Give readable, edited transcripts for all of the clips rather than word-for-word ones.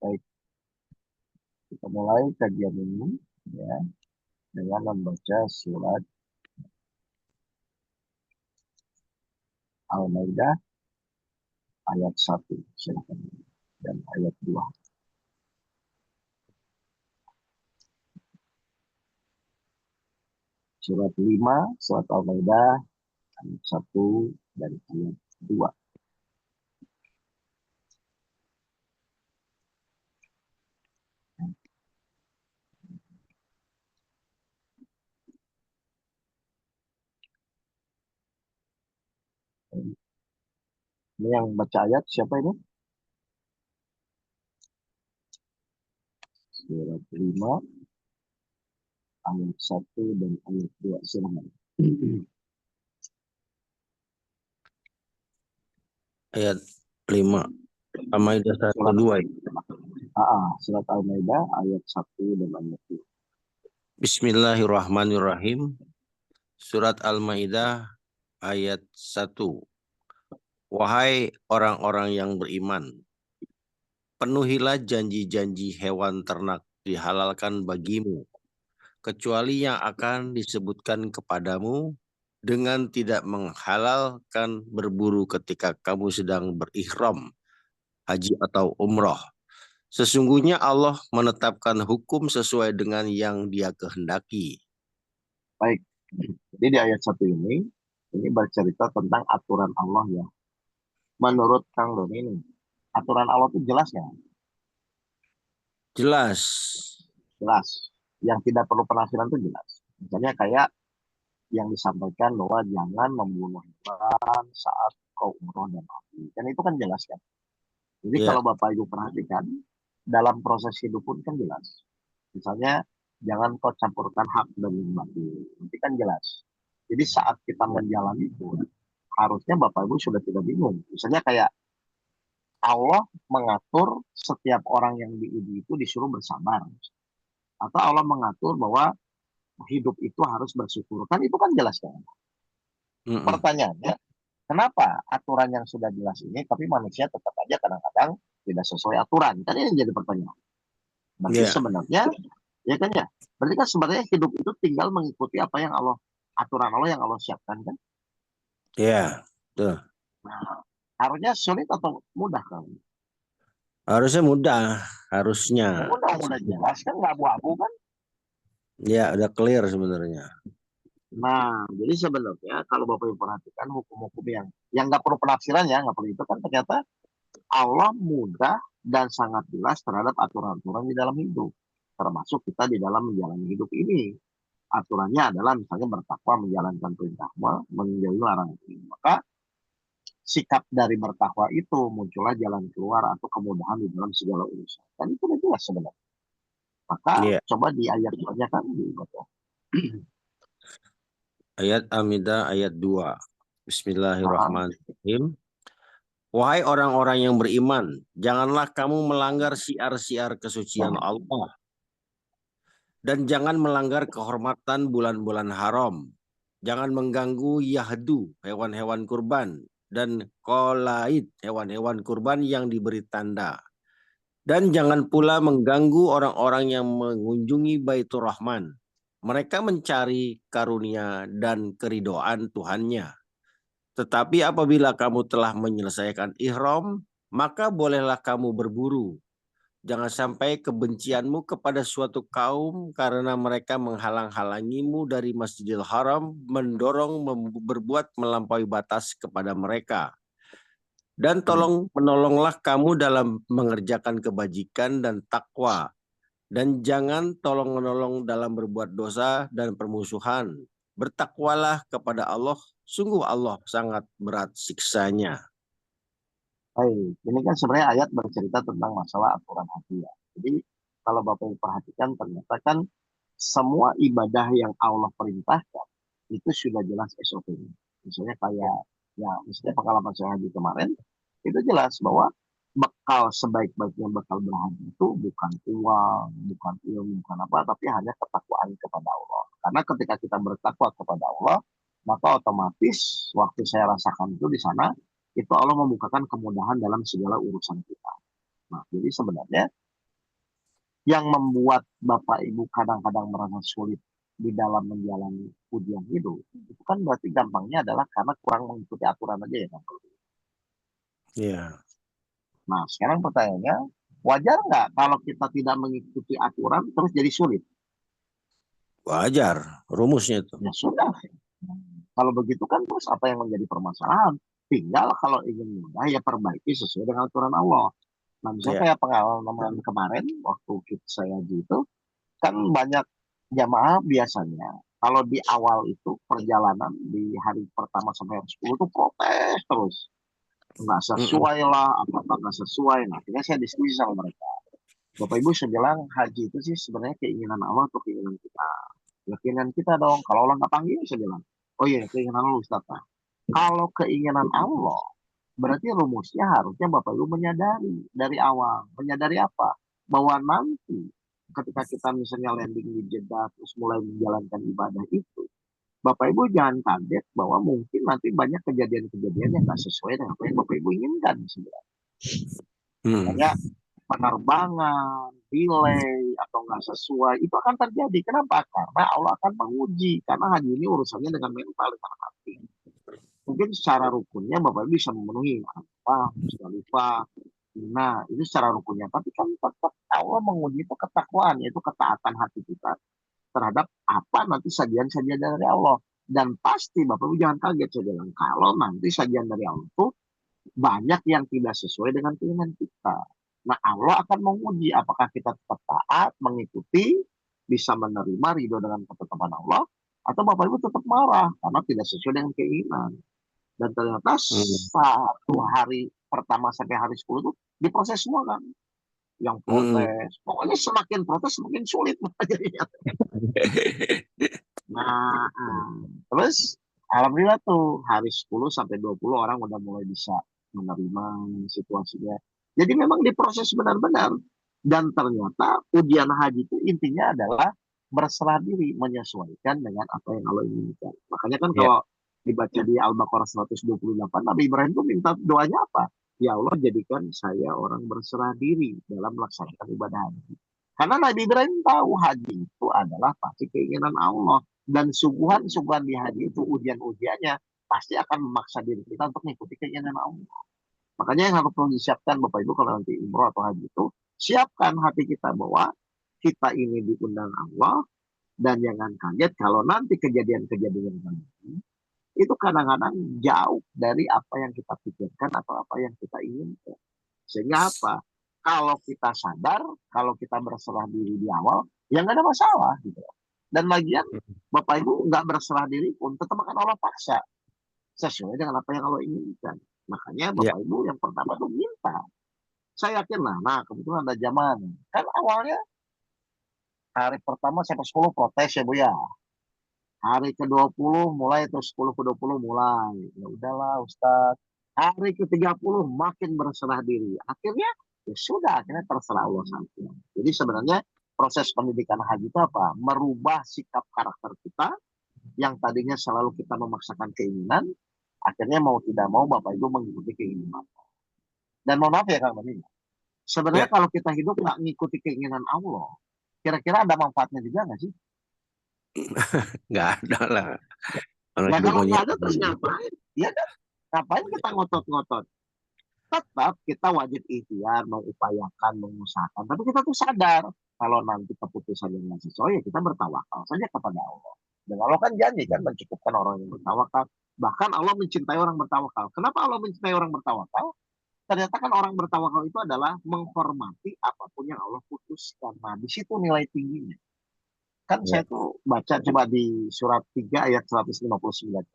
Baik, kita mulai kajian ini ya dengan membaca surat Al-Maidah ayat 1 silakan dan ayat 2. Surat 5, surat Al-Maidah ayat 1 dan ayat 2. Ini yang baca ayat siapa ini? Surat 5 ayat 1 dan ayat 2 silakan. Ayat 5. Al-Maidah 1 Surat 2. Surat Al-Maidah ayat 1 dan ayat 2. Bismillahirrahmanirrahim. Surat Al-Maidah ayat 1. Wahai orang-orang yang beriman, penuhilah janji-janji hewan ternak dihalalkan bagimu, kecuali yang akan disebutkan kepadamu dengan tidak menghalalkan berburu ketika kamu sedang berihram, haji atau umroh. Sesungguhnya Allah menetapkan hukum sesuai dengan yang Dia kehendaki. Baik, jadi di ayat 1 ini bercerita tentang aturan Allah ya. Menurut Kang Doni ini, aturan Allah itu jelas ya? Jelas. Jelas. Yang tidak perlu penafsiran itu jelas. Misalnya kayak yang disampaikan bahwa jangan membunuh hewan saat kau umroh dan haji. Dan itu kan jelas kan. Jadi Ya. kalau Bapak Ibu perhatikan, dalam proses hidup pun kan jelas. Misalnya, jangan kau campurkan hak dan batil. Itu kan jelas. Jadi saat kita menjalani itu, harusnya Bapak Ibu sudah tidak bingung. Misalnya kayak Allah mengatur setiap orang yang diuji itu disuruh bersabar. Atau Allah mengatur bahwa hidup itu harus bersyukur. Kan itu kan jelas kan. Pertanyaannya, kenapa aturan yang sudah jelas ini, tapi manusia tetap aja kadang-kadang tidak sesuai aturan? Kan ini jadi pertanyaan. Berarti sebenarnya, ya kan ya, berarti kan sebenarnya hidup itu tinggal mengikuti apa yang Allah, aturan Allah yang Allah siapkan kan? Ya, tuh. Nah, harusnya sulit atau mudah kan? Harusnya mudah, harusnya. Mudah jelas kan, nggak abu-abu kan? Ya, udah clear sebenarnya. Nah, jadi sebenarnya kalau Bapak Ibu perhatikan hukum-hukum yang nggak perlu penafsiran ya, nggak perlu itu kan ternyata Allah mudah dan sangat jelas terhadap aturan-aturan di dalam hidup. Termasuk kita di dalam menjalani hidup ini. Aturannya adalah misalnya bertakwa, menjalankan perintah Allah, menjauhi larangan ini. Maka sikap dari bertakwa itu muncullah jalan keluar atau kemudahan di dalam segala urusan. Dan itu udah jelas sebenarnya. Maka coba di ayat selanjutnya kan dibaca. Ayat Al-Maidah ayat 2. Bismillahirrahmanirrahim. Wahai orang-orang yang beriman, janganlah kamu melanggar siar-siar kesucian Allah. Dan jangan melanggar kehormatan bulan-bulan haram. Jangan mengganggu yahdu, hewan-hewan kurban. Dan qolaid, hewan-hewan kurban yang diberi tanda. Dan jangan pula mengganggu orang-orang yang mengunjungi Baitur Rahman. Mereka mencari karunia dan keridoan Tuhannya. Tetapi apabila kamu telah menyelesaikan ihram, maka bolehlah kamu berburu. Jangan sampai kebencianmu kepada suatu kaum karena mereka menghalang-halangimu dari Masjidil Haram, mendorong berbuat melampaui batas kepada mereka. Dan menolonglah kamu dalam mengerjakan kebajikan dan takwa. Dan jangan tolong-menolong dalam berbuat dosa dan permusuhan. Bertakwalah kepada Allah, sungguh Allah sangat berat siksanya. Baik, ini kan sebenarnya ayat bercerita tentang masalah aturan haji ya. Jadi kalau Bapak Ibu perhatikan ternyata kan semua ibadah yang Allah perintahkan itu sudah jelas SOP-nya. Misalnya kayak ya misalnya pengalaman saya haji kemarin itu jelas bahwa bekal sebaik-baiknya bekal berhaji itu bukan uang, bukan ilmu, bukan apa, tapi hanya ketakwaan kepada Allah. Karena ketika kita bertakwa kepada Allah, maka otomatis waktu saya rasakan itu di sana, itu Allah membukakan kemudahan dalam segala urusan kita. Nah, jadi sebenarnya Yang membuat Bapak Ibu kadang-kadang merasa sulit di dalam menjalani ujian hidup, itu kan berarti gampangnya adalah karena kurang mengikuti aturan aja ya kan. Iya. Nah, sekarang pertanyaannya, wajar nggak kalau kita tidak mengikuti aturan terus jadi sulit? Wajar, rumusnya itu. Ya sudah. Kalau begitu kan terus apa yang menjadi permasalahan? Tinggal kalau ingin mudah ya perbaiki sesuai dengan aturan Allah. Nah, misalnya Ya. kayak pengalaman kemarin waktu saya gitu, kan banyak jamaah biasanya kalau di awal itu perjalanan di hari pertama sampai hari 10 tuh protes terus. Nggak Mm-mm. sesuai lah, apa nggak sesuai. Nah, akhirnya saya diskusi sama mereka. Bapak Ibu saya bilang haji itu sih sebenarnya keinginan Allah atau keinginan kita. Keyakinan kita dong. Kalau Allah nggak panggil saya bilang, oh iya keinginan Allah Ustaz. Nah, kalau keinginan Allah berarti rumusnya harusnya Bapak Ibu menyadari dari awal. Menyadari apa? Bahwa nanti ketika kita misalnya landing di Jeddah terus mulai menjalankan ibadah itu, Bapak Ibu jangan kaget bahwa mungkin nanti banyak kejadian-kejadian yang nggak sesuai dengan apa yang Bapak Ibu inginkan sebenarnya. Mm. Makanya penerbangan, delay, atau nggak sesuai, itu akan terjadi. Kenapa? Karena Allah akan menguji. Karena haji ini urusannya dengan mental, dengan hati. Mungkin secara rukunnya Bapak bisa memenuhi apa, Musdalifah. Nah, itu secara rukunnya. Tapi kan tetap Allah menguji itu ketakwaan, yaitu ketaatan hati kita terhadap apa nanti sajian-sajian dari Allah. Dan pasti Bapak Ibu jangan kaget saya bilang, kalau nanti sajian dari Allah itu banyak yang tidak sesuai dengan keinginan kita. Nah, Allah akan menguji apakah kita tetap taat, mengikuti, bisa menerima ridho dengan ketetapan Allah, atau Bapak Ibu tetap marah karena tidak sesuai dengan keinginan. Dan ternyata Mm. satu hari pertama sampai hari 10 itu diproses semua kan. Yang Mm. protes. Pokoknya semakin protes semakin sulit. Nah, terus alhamdulillah tuh hari 10 sampai 20 orang udah mulai bisa menerima situasinya. Jadi memang diproses benar-benar. Dan ternyata ujian haji itu intinya adalah berserah diri, menyesuaikan dengan apa yang Allah inginkan. Makanya kan Ya. kalau dibaca di Al-Baqarah 128, Nabi Ibrahim tuh minta doanya apa? Ya Allah jadikan saya orang berserah diri dalam melaksanakan ibadah haji. Karena Nabi Ibrahim tahu haji itu adalah pasti keinginan Allah. Dan suguhan-suguhan di haji itu ujian-ujiannya pasti akan memaksa diri kita untuk mengikuti keinginan Allah. Makanya yang harus perlu disiapkan Bapak Ibu kalau nanti umroh atau haji itu, siapkan hati kita bahwa kita ini diundang Allah dan jangan kaget kalau nanti kejadian-kejadian nanti itu kadang-kadang jauh dari apa yang kita pikirkan atau apa yang kita inginkan. Sehingga apa? Kalau kita sadar, kalau kita berserah diri di awal, ya nggak ada masalah gitu. Dan lagian Bapak Ibu nggak berserah diri pun tetap akan Allah paksa sesuai dengan apa yang Allah inginkan. Makanya Ya. Bapak Ibu yang pertama tuh minta. Saya yakin lah, nah kebetulan ada zaman. Kan awalnya hari pertama sampai 10 protes ya Bu ya. Hari ke-20 mulai terus 10 ke-20 mulai. Ya udahlah Ustaz. Hari ke-30 makin berserah diri. Akhirnya ya sudah, akhirnya terserah Allah saja. Jadi sebenarnya proses pendidikan haji itu apa? Merubah sikap karakter kita yang tadinya selalu kita memaksakan keinginan, akhirnya mau tidak mau Bapak Ibu mengikuti keinginan. Dan mohon maaf ya Kang Bani, sebenarnya Ya. kalau kita hidup nggak mengikuti keinginan Allah, kira-kira ada manfaatnya juga nggak sih? Nggak ada lah. Orang Ya hidup kalau maunya. nggak ada terus ngapain? Ya kan? Ngapain kita ngotot-ngotot? Tetap kita wajib ikhtiar, mengupayakan, mengusahakan. Tapi kita tuh sadar kalau nanti keputusan yang nggak sesuai, ya kita bertawakal saja kepada Allah. Dan Allah kan janji kan mencukupkan orang yang bertawakal. Bahkan Allah mencintai orang bertawakal. Kenapa Allah mencintai orang bertawakal? Ternyata kan orang bertawakal itu adalah menghormati apapun yang Allah putuskan. Nah, di situ nilai tingginya. Kan saya Ya. tuh baca coba di surat 3 ayat 159.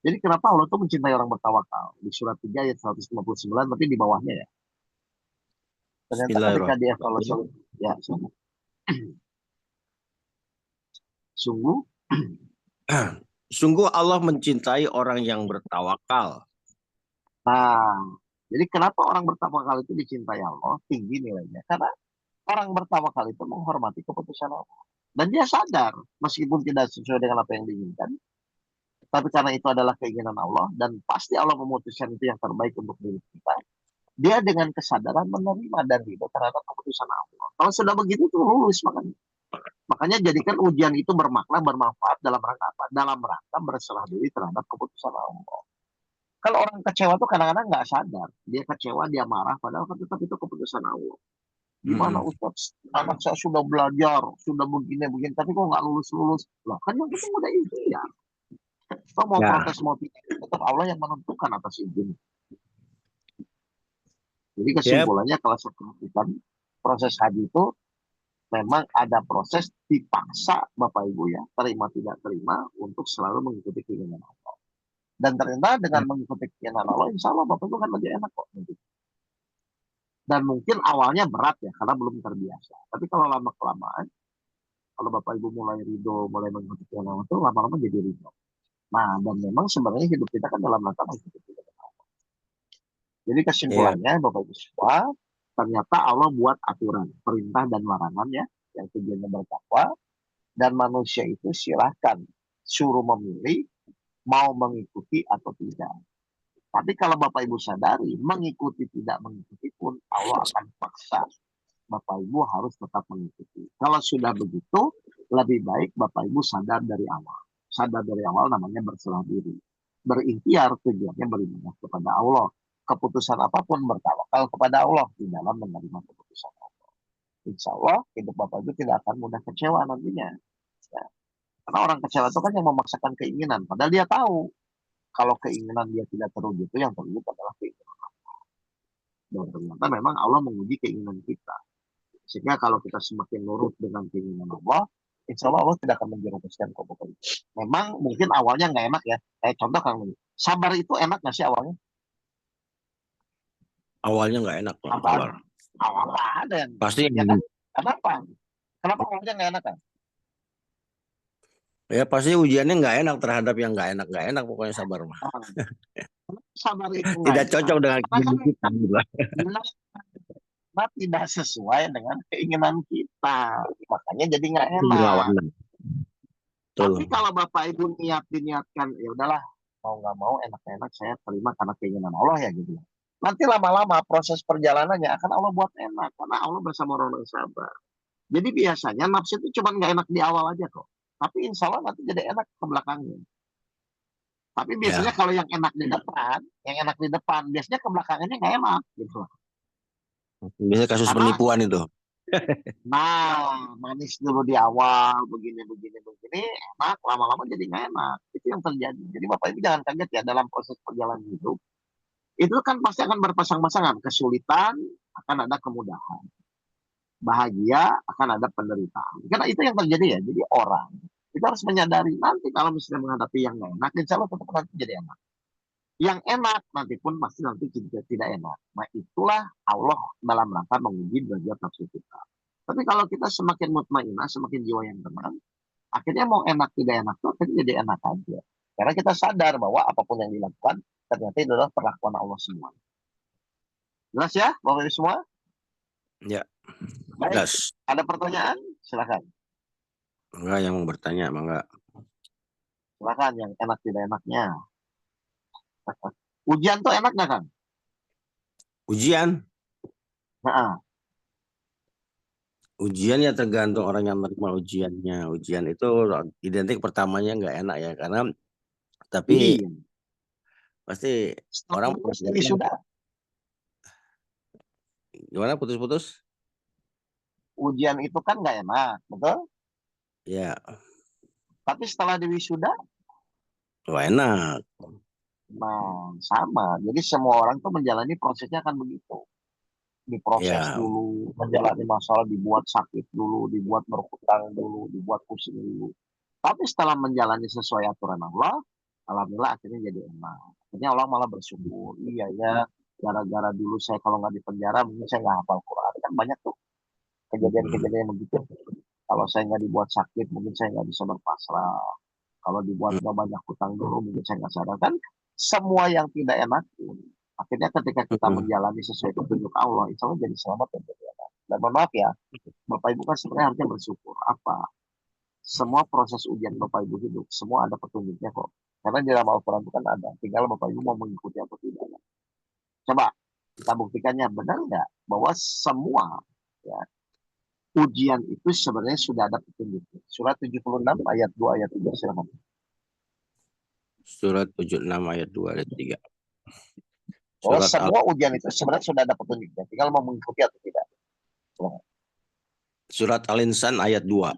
Jadi kenapa Allah tuh mencintai orang bertawakal? Di surat 3 ayat 159, tapi di bawahnya ya. Ternyata ketika dievaluasi, Bismillahirrahmanirrahim. ya sungguh, Sungguh Allah mencintai orang yang bertawakal. nah, jadi kenapa orang bertawakal itu dicintai Allah, tinggi nilainya? Karena orang bertawakal itu menghormati keputusan Allah. Dan dia sadar, meskipun tidak sesuai dengan apa yang diinginkan, tapi karena itu adalah keinginan Allah, dan pasti Allah memutuskan itu yang terbaik untuk diri kita. dia dengan kesadaran menerima dan ridho terhadap keputusan Allah. Kalau sudah begitu tuh lulus makanya. Makanya jadikan ujian itu bermakna, bermanfaat dalam rangka apa? Dalam rangka berserah diri terhadap keputusan Allah. Kalau orang kecewa tuh kadang-kadang nggak sadar. Dia kecewa, dia marah, padahal kan tetap itu keputusan Allah. Gimana Mm-mm. Ustaz? Anak saya sudah belajar, sudah begini-begini, tapi kok nggak lulus-lulus? Lah kan yang itu udah ikhtiar. Kau mau Ya, protes, mau tidak, tetap Allah yang menentukan atas izin. Jadi ya, kesimpulannya kalau saya perhatikan, proses haji itu memang ada proses dipaksa Bapak Ibu ya, terima tidak terima untuk selalu mengikuti keinginan Allah. Dan ternyata dengan mengikuti keinginan Allah, insya Allah Bapak Ibu kan lebih enak kok. Dan mungkin awalnya berat ya, karena belum terbiasa. Tapi kalau lama-kelamaan, kalau Bapak Ibu mulai ridho, mulai mengikuti keinginan Allah, itu lama-lama jadi ridho. Nah, dan memang sebenarnya hidup kita kan dalam rangka mengikuti keinginan Allah. Jadi ya. kesimpulannya Bapak Ibu semua, ternyata Allah buat aturan, perintah dan larangan ya, yang tujuannya bertakwa, dan manusia itu silahkan suruh memilih mau mengikuti atau tidak. Tapi kalau Bapak Ibu sadari, mengikuti tidak mengikuti pun Allah akan paksa. Bapak Ibu harus tetap mengikuti. Kalau sudah begitu, lebih baik Bapak Ibu sadar dari awal. Sadar dari awal namanya berserah diri. Berikhtiar tujuannya beribadah kepada Allah. Keputusan apapun bertawakal kepada Allah di dalam menerima keputusan Allah. Insya Allah hidup Bapak Ibu tidak akan mudah kecewa nantinya. Ya. Karena orang kecewa itu kan yang memaksakan keinginan. Padahal dia tahu kalau keinginan dia tidak terwujud itu yang terwujud adalah keinginan. Dan ternyata memang Allah menguji keinginan kita. Sehingga kalau kita semakin nurut dengan keinginan Allah, insya Allah Allah tidak akan menjerumuskan kok pokoknya. Memang mungkin awalnya nggak enak ya. Kayak contoh Kang Willy. Sabar itu enak nggak sih awalnya? Awalnya nggak enak Bang, Sabar. sabar. Awalnya ada yang, Pasti ya kan? Kenapa? Kenapa awalnya nggak enak kan? ya pasti ujiannya nggak enak terhadap yang nggak enak pokoknya sabar mah. Nah, sabar itu nggak Tidak enak. cocok dengan Karena kan keinginan kita gitu lah. tidak sesuai dengan keinginan kita. Makanya jadi nggak Itu enak. berlawanan. Tapi Betul. kalau Bapak Ibu diniatkan, ya udahlah, mau nggak mau enak-enak saya terima karena keinginan Allah ya gitu. Nanti lama-lama proses perjalanannya akan Allah buat enak karena Allah bersama orang yang sabar. Jadi biasanya nafsu itu cuma nggak enak di awal aja kok. Tapi insya Allah nanti jadi enak ke belakangnya. Tapi biasanya Ya, kalau yang enak di depan, biasanya ke belakangnya nggak enak gitu. biasanya kasus Karena penipuan itu. nah manis dulu di awal, begini, enak, lama-lama jadi nggak enak. Itu yang terjadi. Jadi Bapak Ibu jangan kaget ya dalam proses perjalanan hidup. Itu kan pasti akan berpasang-pasangan. Kesulitan akan ada kemudahan. Bahagia akan ada penderitaan. Karena itu yang terjadi ya. Jadi orang itu harus menyadari nanti kalau misalnya menghadapi yang nggak enak, insya Allah tetap nanti jadi enak. Yang enak nanti pun pasti nanti tidak enak. Nah itulah Allah dalam rangka menguji derajat nafsu kita. Tapi kalau kita semakin mutmainah, semakin jiwa yang tenang, akhirnya mau enak tidak enak tuh akhirnya jadi enak aja. Karena kita sadar bahwa apapun yang dilakukan ternyata itu adalah perlakuan Allah semua. Jelas ya, Bapak Ibu semua? Ya, Baik, das. ada pertanyaan? Silakan. Enggak yang mau bertanya, enggak. Silakan yang enak tidak enaknya. Ujian tuh enak nggak kan? Ujian, Nah, ujian ya tergantung orang yang menerima ujiannya. Ujian itu identik pertamanya nggak enak ya, karena tapi iya. pasti Setelah orang lulus ini sudah gimana putus-putus? ujian itu kan nggak enak, betul? Ya, Tapi setelah di wisuda, wah enak. nah sama. Jadi semua orang tuh menjalani prosesnya akan begitu. Diproses Ya, dulu, menjalani masalah, dibuat sakit dulu, dibuat berhutang dulu, dibuat pusing dulu. Tapi setelah menjalani sesuai aturan Allah, alhamdulillah akhirnya jadi enak. Akhirnya Allah malah bersyukur. Iya ya, gara-gara dulu saya kalau nggak di penjara, mungkin saya nggak hafal Quran. Kan banyak tuh mm, kejadian-kejadian begitu. Kalau saya nggak dibuat sakit, mungkin saya nggak bisa berpasrah. Kalau dibuat mm, nggak banyak hutang dulu, mungkin saya nggak sadar. Kan semua yang tidak enak pun, akhirnya ketika kita mm. menjalani sesuai petunjuk Allah, insya Allah jadi selamat dan jadi enak. Dan mohon maaf ya, Bapak Ibu kan sebenarnya harusnya bersyukur. Apa? Semua proses ujian Bapak Ibu hidup, semua ada petunjuknya kok. Karena di dalam Al-Quran itu kan ada. Tinggal Bapak Ibu mau mengikuti atau tidak. Coba, Kita buktikannya, benar nggak bahwa semua ya, ujian itu sebenarnya sudah ada petunjuknya. Surat 76 ayat 2 ayat 3 silakan. Surat 76 ayat 2 dan 3. Bahwa Surat semua ujian itu sebenarnya sudah ada petunjuknya, tinggal mau mengikuti atau tidak. Surat Al-Insan ayat 2.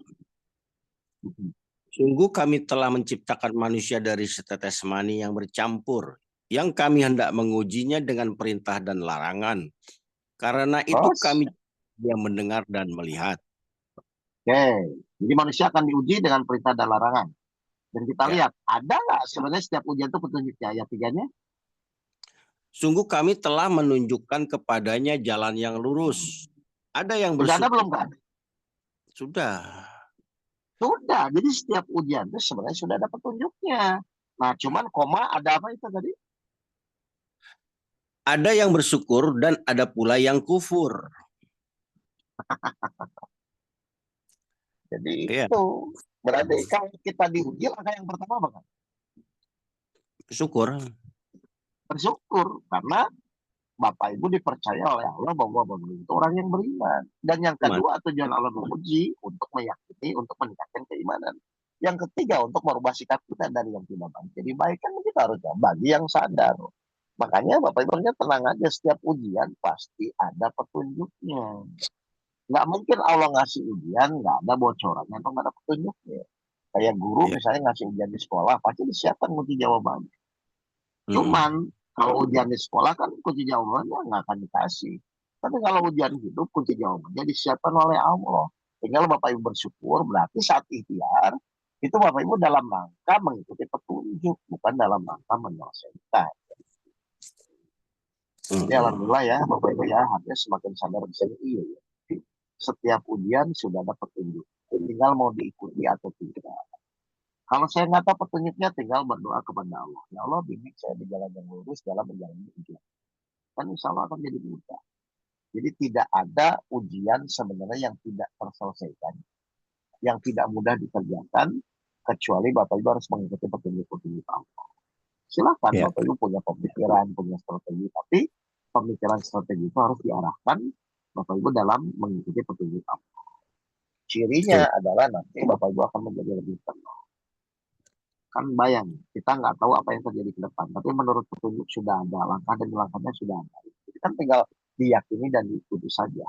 Sungguh kami telah menciptakan manusia dari setetes mani yang bercampur, yang kami hendak mengujinya dengan perintah dan larangan. Karena itu Terus, kami yang mendengar dan melihat. oke, jadi manusia akan diuji dengan perintah dan larangan. Dan kita Ya. lihat, ada nggak sebenarnya setiap ujian itu petunjuknya? Ayat 3-nya. Sungguh kami telah menunjukkan kepadanya jalan yang lurus. Ada yang Sudah ada bersyukur. belum kan? Sudah. Sudah. Jadi setiap ujian itu sebenarnya sudah ada petunjuknya. Nah, cuman koma ada apa itu tadi? Ada yang bersyukur dan ada pula yang kufur. Jadi Ya, itu berarti kalau kita diuji, langkah yang pertama apa kan? syukur. Bersyukur karena Bapak Ibu dipercaya oleh Allah bahwa Bapak Ibu itu orang yang beriman. Dan yang kedua, tujuan Allah menguji untuk meyakini, untuk meningkatkan keimanan. Yang ketiga, untuk merubah sikap kita dari yang tidak baik jadi baik, kan kita harus bagi yang sadar. Makanya Bapak Ibu harusnya tenang aja, setiap ujian pasti ada petunjuknya. Nggak mungkin Allah ngasih ujian nggak ada bocorannya atau nggak ada petunjuknya. Kayak guru Ya. misalnya ngasih ujian di sekolah, pasti disiapkan kunci jawabannya. Cuman kalau ujian di sekolah kan kunci jawabannya nggak akan dikasih. Tapi kalau ujian hidup, kunci jawabannya disiapkan oleh Allah. Tinggal Bapak Ibu bersyukur, berarti saat ikhtiar, itu Bapak Ibu dalam rangka mengikuti petunjuk, bukan dalam rangka menyelesaikan. Jadi alhamdulillah ya Bapak Ibu ya, hatinya semakin sadar di sini. Iya, ya. Setiap ujian sudah ada petunjuk. Tinggal mau diikuti atau tidak. Kalau saya nggak tahu petunjuknya, tinggal berdoa kepada Allah. Ya Allah, bimbing saya di jalan yang lurus dalam menjalani ujian. Kan insya Allah akan jadi mudah. Jadi tidak ada ujian sebenarnya yang tidak terselesaikan, yang tidak mudah dikerjakan, kecuali Bapak Ibu harus mengikuti petunjuk-petunjuk Allah. Silakan Ya. Bapak Ibu punya pemikiran, punya strategi, tapi pemikiran strategi itu harus diarahkan Bapak Ibu dalam mengikuti petunjuk Allah. Cirinya adalah nanti Bapak Ibu akan menjadi lebih tenang. Kan bayang, kita nggak tahu apa yang terjadi ke depan, tapi menurut petunjuk sudah ada, langkah dan langkahnya sudah ada. Jadi kan tinggal diyakini dan diikuti saja.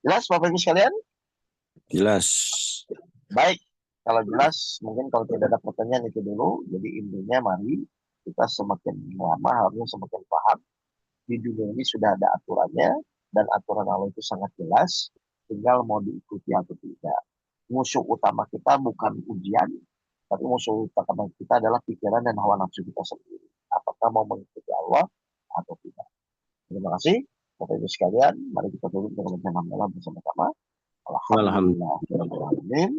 Jelas Bapak Ibu sekalian? Jelas. Baik, kalau jelas, mungkin kalau tidak ada pertanyaan itu dulu. Jadi intinya mari kita semakin lama harusnya semakin paham. Di dunia ini sudah ada aturannya, dan aturan Allah itu sangat jelas, tinggal mau diikuti atau tidak. Musuh utama kita bukan ujian, tapi musuh utama kita adalah pikiran dan hawa nafsu kita sendiri. Apakah mau mengikuti Allah atau tidak. Terima kasih Bapak Ibu sekalian. Mari kita tutup dengan bersama bersama-sama. Alhamdulillah.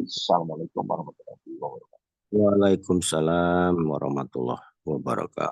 Assalamualaikum warahmatullahi wabarakatuh. Waalaikumsalam warahmatullahi wabarakatuh.